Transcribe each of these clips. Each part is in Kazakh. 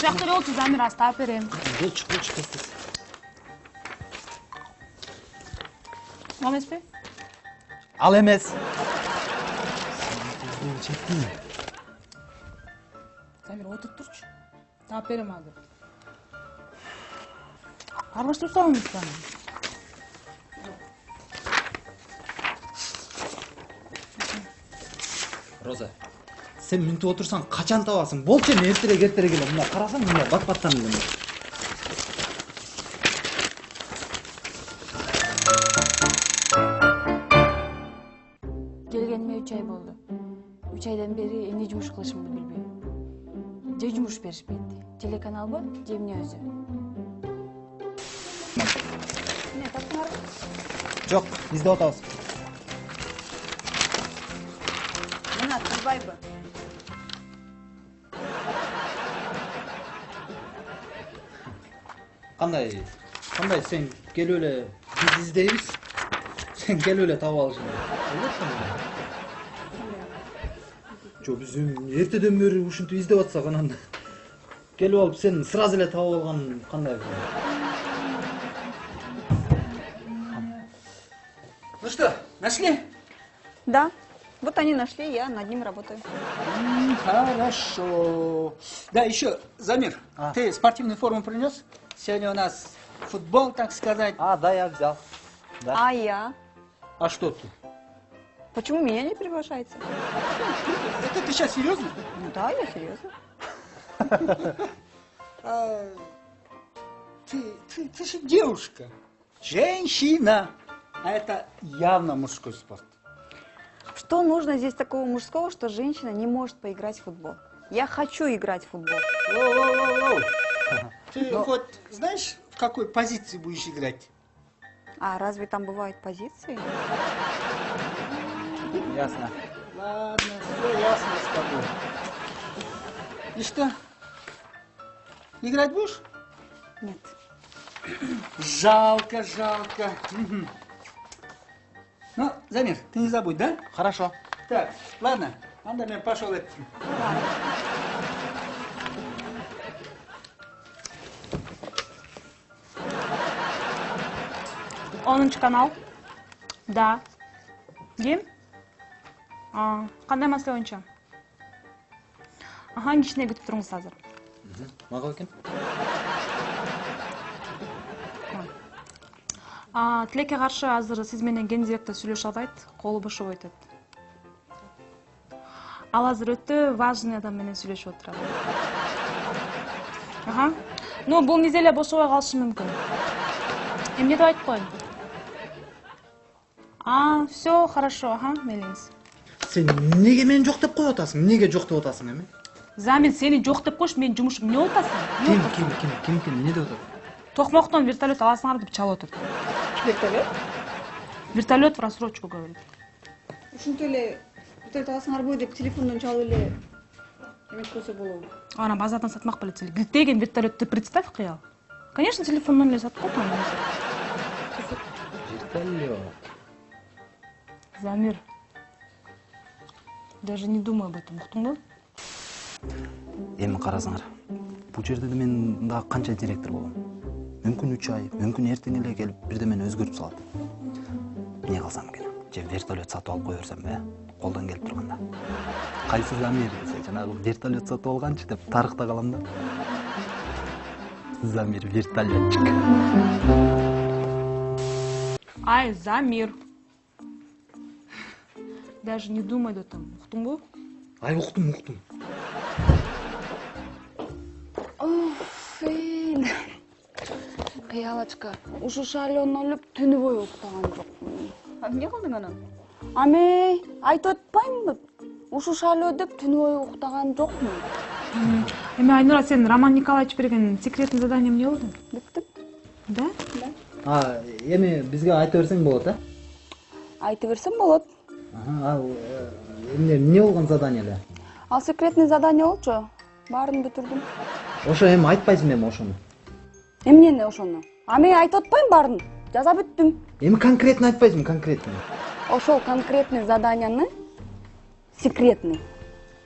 жакта болчу, Замир, астап берем. Болчу, тез. Ал эмеспи? Ал эмес. Замир, отуруп турчу. Таап берем азыр. Аралаштырып салыңыз бана. Роза, сен мүнтүп отурсаң качан табасың? Болчу, мен эртерээк келем. Мына карасаң, мына бат-баттан элем. Келгениме 3 ай болду. 3 айдан бери эмне жумуш кылышымды билбейм. Же жумуш беришпейт. Телеканалбы, же эмне өзү. Эмне таптыңарбы? Жок, издеп атабыз. Мына кызбайбы? Кандай сен келип эле биз издейбиз. Сен келип эле таап алышың керек. Болот кандай? Жок, биз эртеден бери ушинтип издеп атсак, анан келип алып сен сразу эле таап алган кандай? Ну что, нашли? Да, вот они нашли, я над ним работаю. Хорошо. Да, еще, Замир, ты спортивную форму принес? Сегодня у нас футбол, так сказать. Да, я взял. Да. А я? А что ты? Почему меня не приглашаете? Это ты сейчас серьезно? Ну да, я серьезно. Ты же девушка, женщина. А это явно мужской спорт. Что нужно здесь такого мужского, что женщина не может поиграть в футбол? Я хочу играть в футбол. Воу-воу-воу-воу. Ты хоть знаешь, в какой позиции будешь играть? А разве там бывают позиции? Ясно. Ладно, все ясно с тобой. И что? Играть будешь? Нет. Жалко. Мгм. Ну, Замир, ты не забудь, да? Хорошо. Так, ладно, анда мен пошел это. Онунчу канал. Да. Ким? Кандай маселе боюнча? Кичине күтүп туруңуз азыр. Мага экен? Тилекке каршы азыр сиз менен гендиректор сүйлөшө албайт, колу бошобой атат. Ал азыр өтө важный адам менен сүйлөшүп отурат. Ну, бул неделя бошобой калышы мүмкүн. Эмне деп айтып коеюн? Все хорошо, мейлиңиз. Сен неге мен жок деп коюп атасың? Неге жок деп атасың эми? Замир, сени жок деп коюш, менин жумушум эмне болуп атасың? Ким эмне деп атат? Токмоктон вертолет аласыңар деп чалып атат. Вертолет? Вертолет в рассрочку говорит. Ушинтип эле вертолет аласыңарбы деп телефондон чалып эле эметип койсо болобу? Ана базардан сатмак белет. Гилтеген вертолетти представь, кыял. Конечно, телефондон эле сатып койгон. Вертолет. Замир, даже не думай об этом, уктуңбу? Эми карасыңар. Бул жерде мен дагы канча директор болом? Мүмкүн 3 ай, мүмкүн эртең эле келип бирдемени өзгөртүп салат. Эмне кылсам экен? Же вертолет сатып алып кое берсем, колдон келип турганда. Кайсы Замир десе, жанагы вертолет сатып алганчы деп тарыхта калам да. Замир вертолетчик. Ай, Замир. Даже не думай об этом, уктуңбу? Ай, уктум. Кыялачка, ушу шайлоон өлүп түнү бою уктаган жокмун. Эмне кылдың анан? Ами, айтып атпаймынбы? Ушу шайлоо деп түнү бою уктаган жокмун. Эми Айнура, сен Роман Николаевич берген секретный задание эмне болду? Бүттүм. Да? Эми бизге айта берсең болот, Айтып берсем болот. Эмне болгон задание эле? Ал секретный задание болчу. Баарын бүтүрдүм. Ошо эми айтпайсың эми ошону. Эмнени ошону? Ами айтып атпайм баарын. Жаза бүттүм. Эми конкретно айтпайсың, конкретно. Ошол конкретный заданияны секретный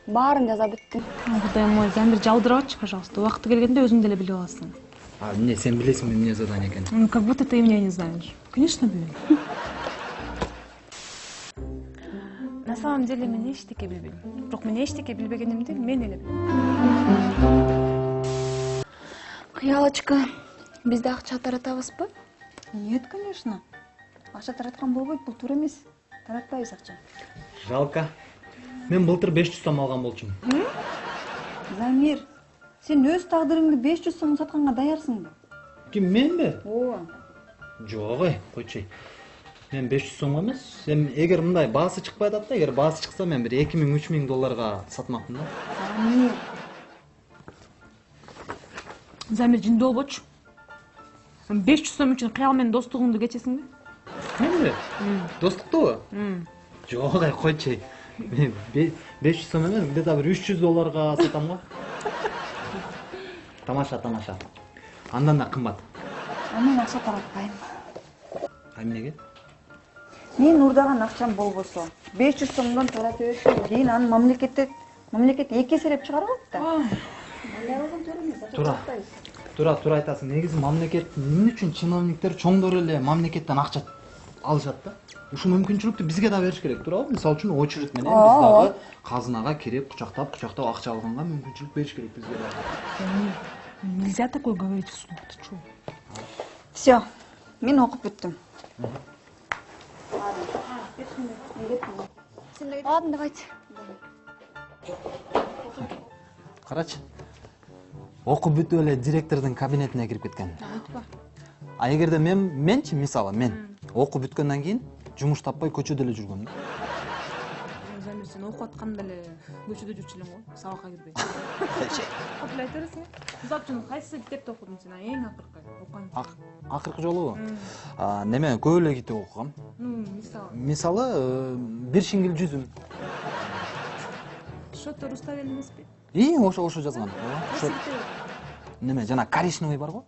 Баарын жаза бүттүм. Кудайым ой, Замир жалдырап атчы, пожалуйста. Убакыты келгенде өзүң деле билип аласың. А эмне, сен билесиңби эмне задание экенин? Ну, как будто ты меня не знаешь. Конечно, билем. На самом деле мен эчтеке билбейм. Бирок мен эчтеке билбегенимди мен эле билем. Кыялочка, бизде акча таратабызбы? Нет, конечно. Акча тараткан болбойт, бул туура эмес. Таратпайбыз акча. Жалко. Мен былтыр 500 сом алган болчумун. Замир, сен өз тагдырыңды 500 сом сатканга даярсыңбы? Ким, менби? Ооба. Жок, койчу. Мен 500 сомго эмес. Эгер мындай баасы чыкпай атат да, эгер баасы чыкса мен бир 2000-3000 долларга сатмакмын да. Замир, Замир жинди болбочу. 500 сом үчүн кыял менен достугуңду кечесиңби? Менби? Достуктубу? Жок, койчу. Мен 500 сом эмес, где-то бир 300 долларга сатам го. Тамаша. Андан да кымбат. мен акча таратпайм. А эмнеге? Мен урдаган акчам болбосо 500 сомдон таратып өтсөм, кийин аны мамлекет 2 эселеп чыгарбайт да. Андай болгон туура эмес. Тура айтасың. Негизи мамлекет эмне үчүн чиновниктер чоңдор эле мамлекеттен акча алышат да? Ушул мүмкүнчүлүктү бизге да бериш керек, туурабы? Мисалы үчүн очередь менен биз дагы казынага кирип, кучактап акча алганга мүмкүнчүлүк бериш керек бизге дагы. Нельзя такое говорить вслух, ты чё? Все, мен окуп бүттүм. Ладно, давайте. Карачы. Окуп бүтүп эле директордун кабинетине кирип кеткен. А эгерде менчи, мисалы, мен окуп бүткөндөн кийин жумуш таппай көчөдө эле жүргөм да. Замир, сен окуп атканда эле көчөдө жүрчү элең го, сабакка кирбей. Кап эле айта бересиң. Мисалы үчүн кайсы китепти окудуң сен? Эң акыркы окуган. Акыркы жолу неме көп эле китеп окугам. Мисалы. Мисалы, бир шиңгил жүзүм. Что-то Руставель эмеспи? Ошо жазган. Неме, жана коричневый бар го?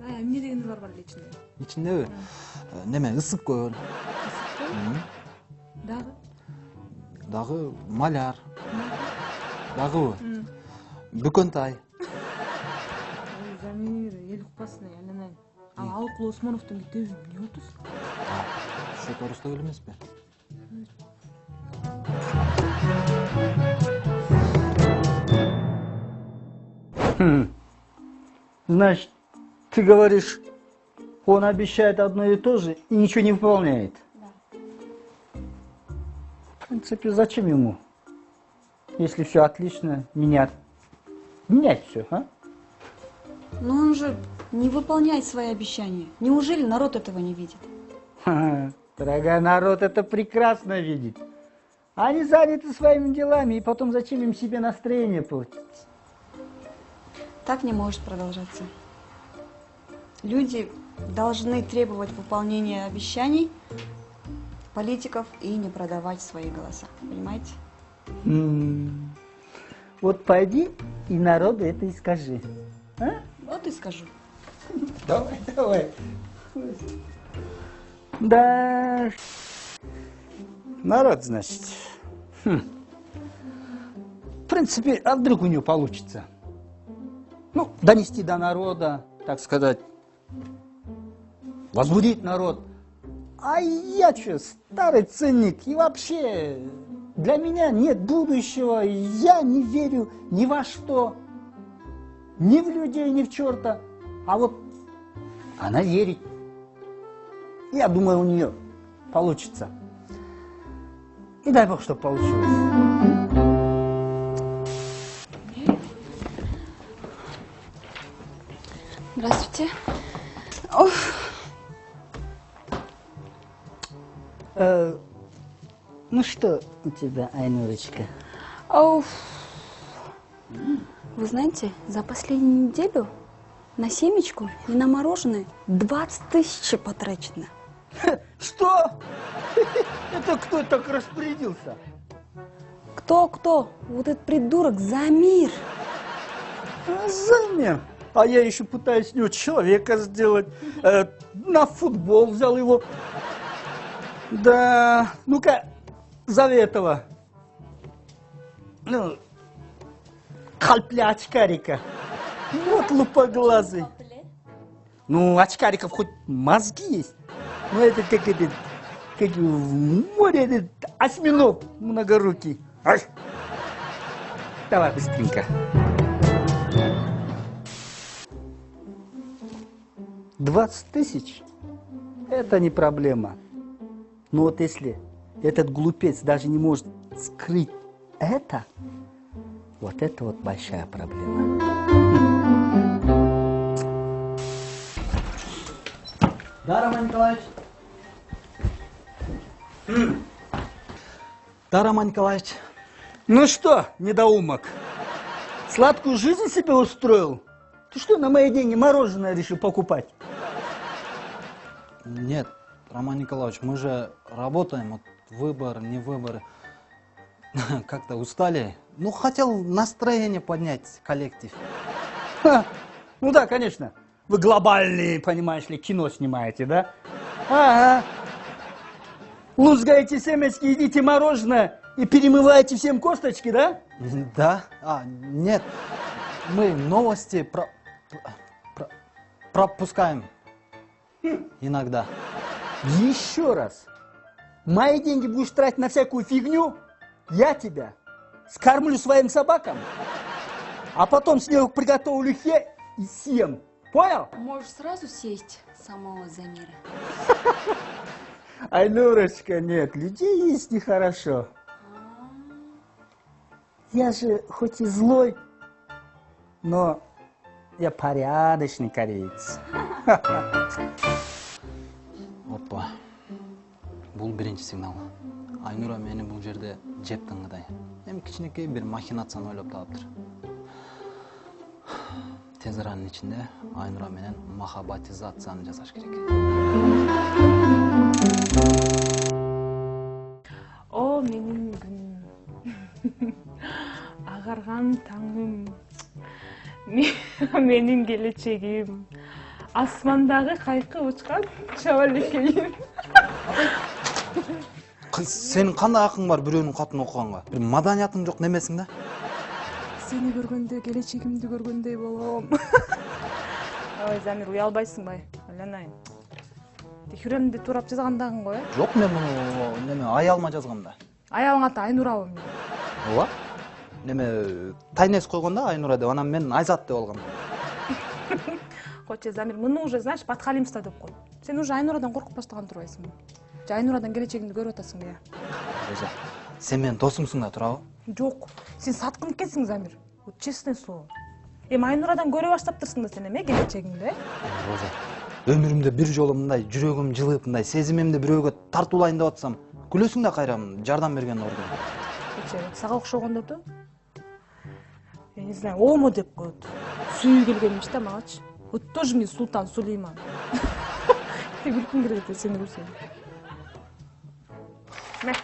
Эмне дегендер бар эле ичинде? Ичиндеби? Неме, ысык көл. Дагы маляр. Дагыбы? Бөкөнтай. Замир, эл укпасын, айланайын. Ал Алыкул Осмоновдун китеби эмне отуз? Что-то Руставель эмеспи? Значит, ты говоришь, он обещает одно и то же и ничего не выполняет? Да. В принципе, зачем ему, если все отлично, менять все, а? Но он же не выполняет свои обещания. Неужели народ этого не видит? Дорогая, народ это прекрасно видит. Они заняты своими делами, и потом зачем им себе настроение портить? Так не может продолжаться. Люди должны требовать выполнения обещаний политиков и не продавать свои голоса. Понимаете? Вот пойди и народу это и скажи. А? Вот и скажу. Давай. Да. Народ, значит. В принципе, а вдруг у него получится? Ну, донести до народа, так сказать, возбудить народ. А я что, старый ценник, и вообще для меня нет будущего, я не верю ни во что, ни в людей, ни в черта. А вот она верит. Я думаю, у нее получится. И дай бог, чтобы получилось. Здравствуйте. Ну что у тебя, Айнурочка? Вы знаете, за последнюю неделю на семечку и на мороженое 20 000 потрачено. Что? Это кто так распорядился? Кто? Вот этот придурок Замир. Замер. А я еще пытаюсь с него человека сделать. На футбол взял его. Да, ну-ка, зови этого. Ну, Кальпли очкарика. Вот лупоглазый. Ну, у очкариков хоть мозги есть. Ну, это как в море этот осьминог многорукий. Ай! Давай быстренько. 20 тысяч – это не проблема. Но вот если этот глупец даже не может скрыть это, вот это вот большая проблема. Да, Роман Николаевич? Да, Роман Николаевич? Ну что, недоумок, сладкую жизнь себе устроил? Ты что, на мои деньги мороженое решил покупать? Нет, Роман Николаевич, мы же работаем, вот выбор, не выбор. Как-то устали. Ну, хотел настроение поднять, коллектив. Ха, ну да, конечно. Вы глобальные, понимаешь ли, кино снимаете, да? Ага. Лузгаете семечки, едите мороженое и перемываете всем косточки, да? Да? Нет. Мы новости пропускаем. Иногда. Еще раз. Мои деньги будешь тратить на всякую фигню, я тебя скормлю своим собакам, а потом с него приготовлю хе и съем. Понял? Можешь сразу сесть самого Замира. Айнурочка, нет, людей есть нехорошо. Я же хоть и злой, но я порядочный кореец. Опа. Бул биринчи сигнал. Айнура мени бул жерде жеп тыңгыдай. Эми кичинекей бир махинацияны ойлоп таптыр. Тез аранын ичинде Айнура менен махабатизацияны жасаш керек. О, менин күнүм. Агарган таңым. Менин келечегим. Асмандагы кайкы учкан чабал экенин. Сенин кандай акың бар бирөөнүн катын окуганга? Бир маданиятың жок немесиң да? Сени көргөндө келечегимди көргөндөй болом. Ой, Замир, уялбайсыңбы? Айланайын. Текүремди турап жазгандагың го, э? Жок, мен муну неме аялыма жазгам да. Аялың аты Айнурабы мен? Ооба. Неме тайнес койгондо Айнура деп, анан мен Айзат деп алгам. Койчу, Замир, муну уже, знаешь, подхалимство деп кой. Сен уже Айнурадан коркуп баштаган турбайсыңбы? Же Айнурадан келечегиңди көрүп атасыңбы, я? Өзө. Сен менин досумсуң да, турабы? Жок, сен саткын экенсиң, Замир. Вот честное слово. Эми Айнурадан көрө баштаптырсың да сен эме келечегиңди, э? Роза, өмүрүмдө бир жолу мындай жүрөгүм жылып, мындай сезимимди бирөөгө тартуулайын деп атсам, күлөсүң да кайра жардам берген ордун. Кече, сага окшогондорду, я не знаю, омо деп коет. Сүйүү келгенмиш да магачы. Вот тоже мне Султан Сулейман. Күлкүм келет сени көрсөм. Мә.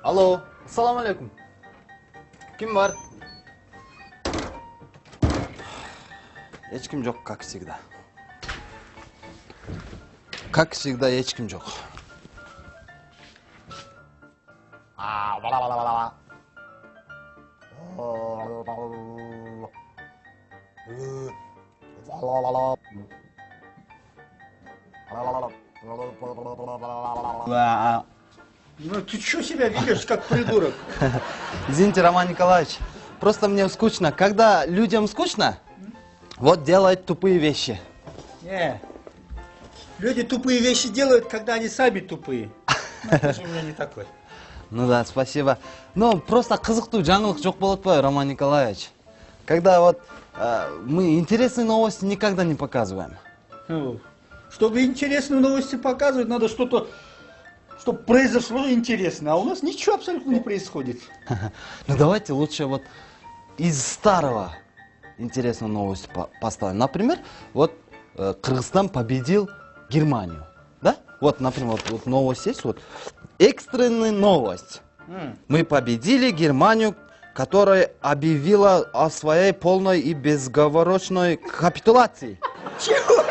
Алло, ассаламу алейкум. Ким бар? Эч ким жок, как всегда. Как всегда, эч ким жок. Ну ты что себя ведешь, как придурок? Извините, Роман Николаевич, просто мне скучно. Когда людям скучно, вот делают тупые вещи. Не, люди тупые вещи делают, когда они сами тупые. Но ты же у меня не такой. Ну да, спасибо. Ну, просто кызыктуу жаңылык жок болот атпайбы, Роман Николаевич? Когда вот мы интересные новости никогда не показываем. Ну, чтобы интересные новости показывать, надо что-то, чтобы произошло интересное. А у нас ничего абсолютно не происходит. Ну давайте лучше вот из старого интересную новость поставим. Например, вот Кыргызстан победил Германию. Да? Вот, например, вот новость есть. Вот. Экстренная новость. Мы победили Германию, которая объявила о своей полной и безоговорочной капитуляции. Чего?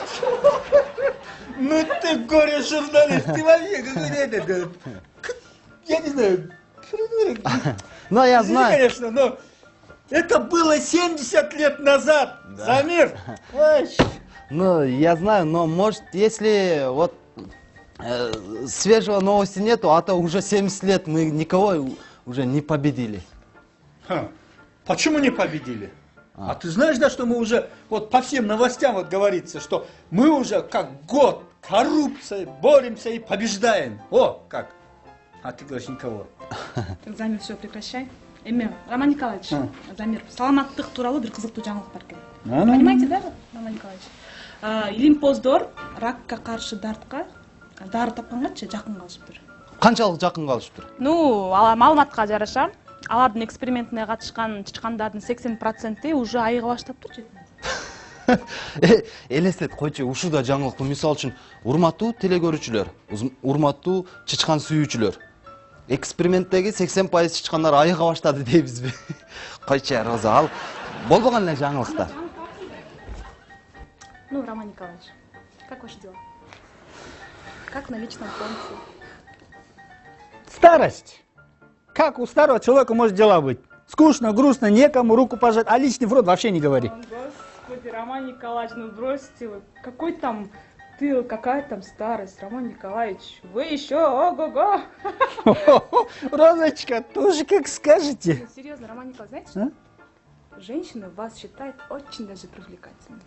Ну ты горе-журналист, ты вообще какой-то, я не знаю, придурок. Но я Извини, знаю. конечно, но это было 70 лет назад, Замир. Ой. Ну, я знаю, но может, если вот свежего новости нету, а то уже 70 лет мы никого уже не победили. Ха, почему не победили? А ты знаешь, да, что мы уже, вот по всем новостям вот говорится, что мы уже как год коррупцией боремся и побеждаем. О, как. А ты говоришь, никого. Замир, все, прекращай. Эме, Роман Николаевич, Замир, саламаттык тууралуу бир кызыктуу жаңылык бар экен. Понимаете, да, Роман Николаевич? Илимпоздор ракка каршы дартка дары тапкангачы жакын калышыптыр. Канчалык жакын калышыптыр? Ну, маалыматка жараша, алардын экспериментине катышкан чычкандардын 80% уже айыга баштаптыр жетинде. Элестет, койчу, ушул да жаңылык. Мисалы үчүн, урматтуу теле көрүүчүлөр, урматтуу чычкан сүйүүчүлөр. Эксперименттеги 80% чычкандар айыга баштады дейбизби? Койчу, Роза, ал болбогон эле жаңылыкта. Ну, Роман Николаевич, как ваши дела? Как на личном фронте? Старость. Как у старого человека может дела быть? Скучно, грустно, некому руку пожать, а личный фронт вообще не говори. Господи, Роман Николаевич, ну бросьте вы. Какой там ты, какая там старость, Роман Николаевич? Вы еще ого-го. Розочка, тоже как скажете. Ну, серьезно, Роман Николаевич, знаете что? Женщины вас считают очень даже привлекательным.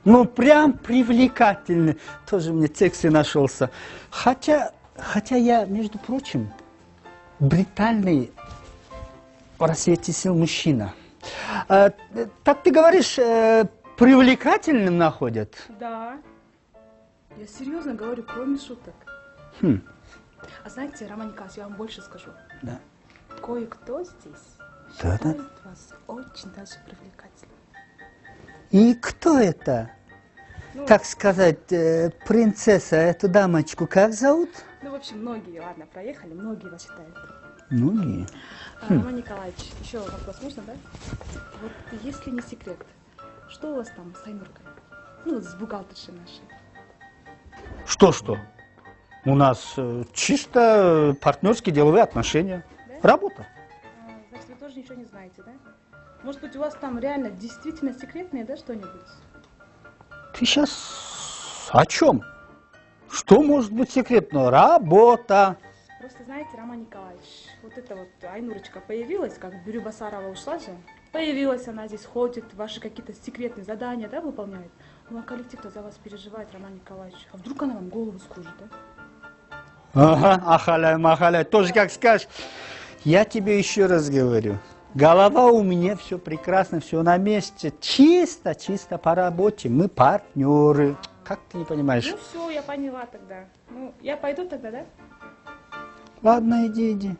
Ну, прям привлекательный. Тоже мне секси нашелся. Хотя я, между прочим, брутальный в рассвете сил мужчина. Так ты говоришь, привлекательным находят? Да. Я серьезно говорю, кроме шуток. А знаете, Роман Николаевич, я вам больше скажу. Да. Кое-кто здесь Да-да. считает вас очень даже привлекательным. И кто это? Ну, Так сказать, принцесса, эту дамочку как зовут? Ну, в общем, многие, ладно, проехали, многие вас считают. Многие. Роман Николаевич, еще вопрос можно, да? Вот если не секрет, что у вас там с Айнуркой? Ну, с бухгалтершей нашей. Что? У нас чисто партнерские деловые отношения. Да? Работа. Значит, вы тоже ничего не знаете, да? Может быть, у вас там реально действительно секретное, да, что-нибудь? Ты сейчас о чем? Что может быть секретно? Работа. Просто знаете, Роман Николаевич, вот эта вот Айнурочка появилась, как Бюрю Басарова ушла же. Появилась она здесь, ходит, ваши какие-то секретные задания, да, выполняет. Ну, а коллектив-то за вас переживает, Роман Николаевич. А вдруг она вам голову скружит, да? Ага, ахаляй, тоже как скажешь. Я тебе еще раз говорю. Голова у меня все прекрасно, все на месте. Чисто по работе. Мы партнеры. Как ты не понимаешь? Ну, все, я поняла тогда. Ну, я пойду тогда, да? Ладно, иди.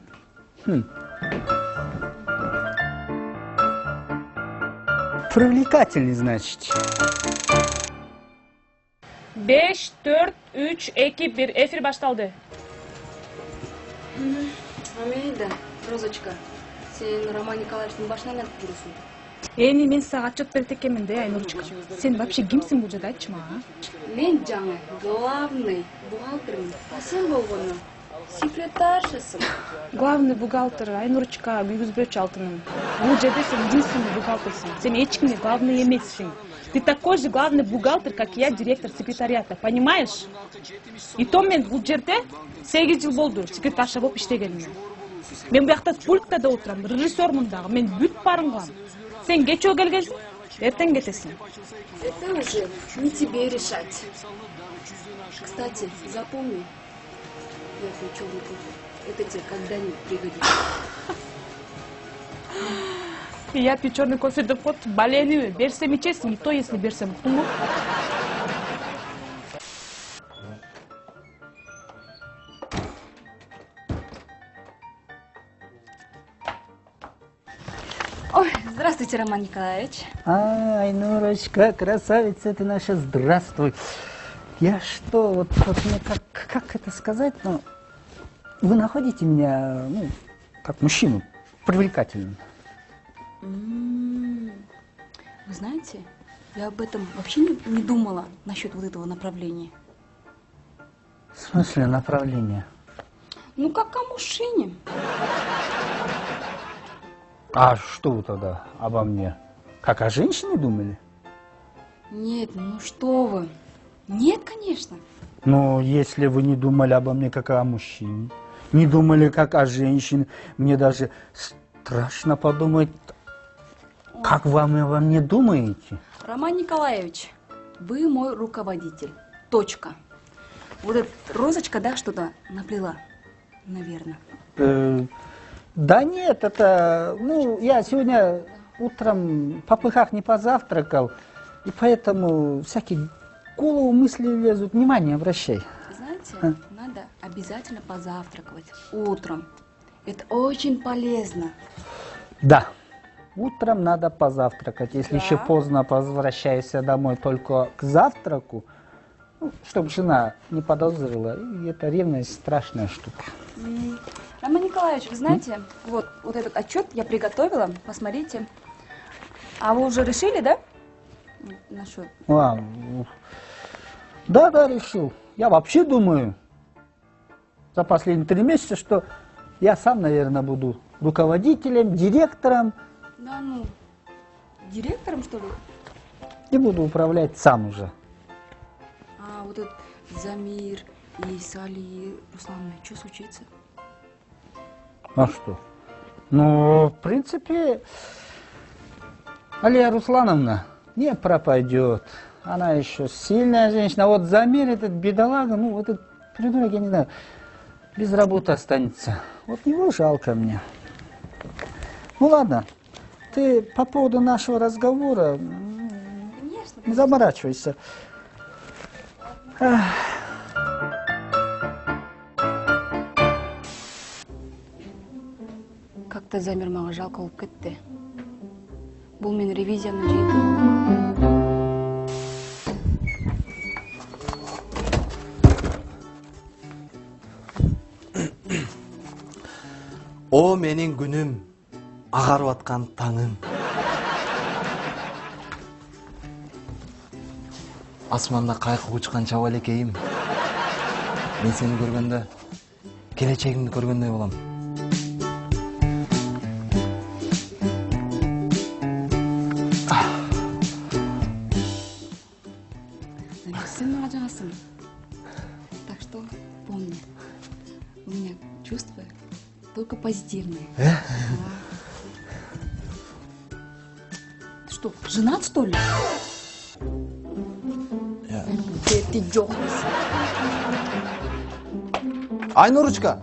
Привлекательный, значит. 5, 4, 3, 2, 1, эфир башталды. Амейда, Розочка, сен Роман Николаевичтің башынан айтып жүресің. Эми мен сага отчет берет экенмин да, Айнурочка. Сен вообще кимсиң бул жерде, айтчы мага. Мен жаңы главный бухгалтермін. А сен болгону секретаршасың. Главный бухгалтер Айнурочка Бүйгүзбөчү Алтыным. Бул жерде сен единственный бухгалтерсың. Сен эчкимге главный эмессиң. Ты такой же главный бухгалтер, как я, директор секретариата, понимаешь? И то мен бул жерде 8 жыл болду секретарша болуп иштегениме. Мен буякта пульткада отурам, режиссермун дагы, мен бүт барын кылам. Сен кечөө келгенсиң, эртең кетесиң. Это уже не тебе решать. Кстати, запомни, я твой черный кофе. Это тебе когда-нибудь пригодится. Я пью черный кофе, да вот балени берсем ичесиң, и то если берсем, уктуңбу? Ой, здравствуйте, Роман Николаевич. Ай, Нурочка, красавица ты наша, здравствуй. Я что, вот мне как это сказать, ну, вы находите меня, ну, как мужчину, привлекательным. Вы знаете, я об этом вообще не думала насчет вот этого направления. В смысле направление? Ну, как о мужчине. А что вы тогда обо мне? Как о женщине думали? Нет, ну что вы. Нет, конечно. Но если вы не думали обо мне как о мужчине, не думали как о женщине, мне даже страшно подумать, как вам обо мне думаете. Роман Николаевич, вы мой руководитель. Точка. Вот эта розочка, да, что-то наплела, наверное. Да нет, это, ну, я сегодня утром в попыхах не позавтракал, и поэтому всякие голову мысли лезут, внимание обращай. Знаете, надо обязательно позавтракать утром. Это очень полезно. Да, утром надо позавтракать. Если Да. еще поздно возвращаешься домой только к завтраку, ну, чтобы жена не подозрила, и это ревность страшная штука. Роман Николаевич, вы знаете, вот этот отчет я приготовила, посмотрите. А вы уже решили, да? Насчет... Да, решил. Я вообще думаю за последние 3 месяца, что я сам, наверное, буду руководителем, директором Да ну, директором, что ли? и буду управлять сам уже. А вот этот Замир и Сали, Руслан, что случится? А что? Ну, в принципе, Алия Руслановна не пропадет. Она еще сильная женщина. А вот Замир, этот бедолага, ну, этот придурок, я не знаю, без работы останется. Вот его жалко мне. Ну, ладно, ты по поводу нашего разговора Конечно. не заморачивайся. Как-то Замир мага жалко болып кетті. Бұл мен ревизияны жейді. О менин күнүм, агарып аткан таңым. Асманда кайкы учкан чаба элекейим. Мен сени көргөндө, келечегимди көргөндөй болом. Замир, сен мага жағасың. Так что помни, у меня чувства только позитивные. Да. Ты что, женат, что ли? Ты ёхнись. Айнурочка!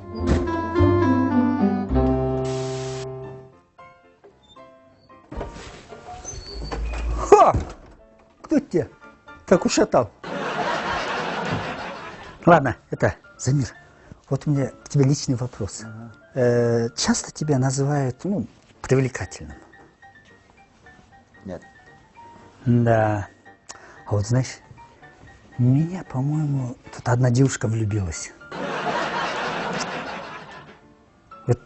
Ха! Кто тебя так ушатал? Ладно, это, Замир, вот у меня к тебе личный вопрос. Часто тебя называют, ну, привлекательным? Нет. Да. А вот знаешь, в меня, по-моему, тут одна девушка влюбилась. Вот,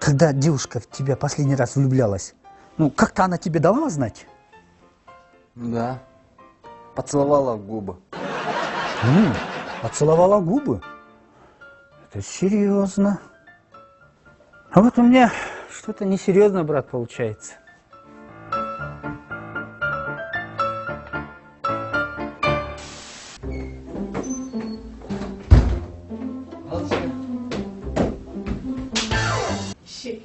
когда девушка в тебя последний раз влюблялась, ну, как-то она тебе давала знать? Да. Поцеловала в губы. Поцеловала губы? Это серьезно. А вот у меня что-то несерьезно, брат, получается. Молодцы.